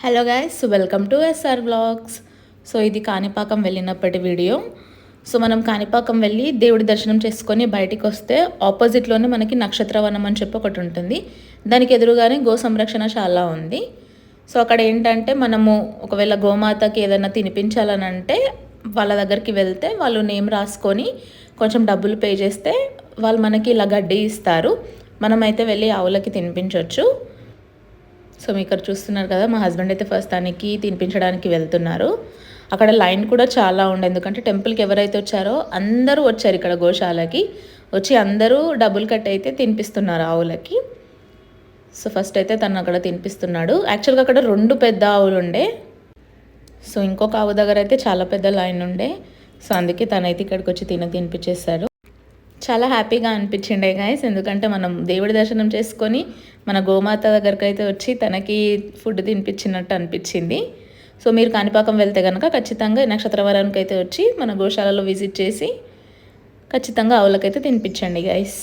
Hello guys, welcome to SR blogs. So ఇది Kanipakam వెళ్ళినప్పటి video. So మనం కాణిపాకం వెళ్ళి దేవుడి దర్శనం చేసుకొని బయటికి వస్తే ఆపోజిట్లోనే మనకి నక్షత్రవనం అని చెప్పి ఒకటి ఉంటుంది. దానికి ఎదురుగానే గో సంరక్షణశాల ఉంది. సో అక్కడ ఏంటంటే మనము ఒకవేళ గోమాతకి ఏదైనా తినిపించాలని అంటే వాళ్ళ దగ్గరికి వెళ్తే వాళ్ళు నేమ్ రాసుకొని కొంచెం డబ్బులు పే చేస్తే వాళ్ళు మనకి ఇలా గడ్డి ఇస్తారు. మనమైతే వెళ్ళి ఆవులకి తినిపించవచ్చు. సో మీ ఇక్కడ చూస్తున్నారు కదా, మా హస్బెండ్ అయితే ఫస్ట్ దానికి తినిపించడానికి వెళ్తున్నారు. అక్కడ లైన్ కూడా చాలా ఉండే, ఎందుకంటే టెంపుల్కి ఎవరైతే వచ్చారో అందరూ వచ్చారు ఇక్కడ గోశాలకి వచ్చి అందరూ డబ్బులు కట్టి అయితే తినిపిస్తున్నారు ఆవులకి. సో ఫస్ట్ అయితే తను అక్కడ తినిపిస్తున్నాడు. యాక్చువల్గా అక్కడ 2 పెద్ద ఆవులు ఉండే. సో ఇంకొక ఆవు దగ్గర అయితే చాలా పెద్ద లైన్ ఉండే. సో అందుకే తనైతే ఇక్కడికి వచ్చి తినిపించేశాడు. చాలా హ్యాపీగా అనిపించిండే గైస్, ఎందుకంటే మనం దేవుడి దర్శనం చేసుకొని మన గోమాత దగ్గరికి అయితే వచ్చి తనకి ఫుడ్ తినిపించినట్టు అనిపించింది. సో మీరు కాణిపాకం వెళ్తే కనుక ఖచ్చితంగా నక్షత్రవరానికి అయితే వచ్చి మన గోశాలలో విజిట్ చేసి ఖచ్చితంగా ఆవులకైతే తినిపించండి గైస్.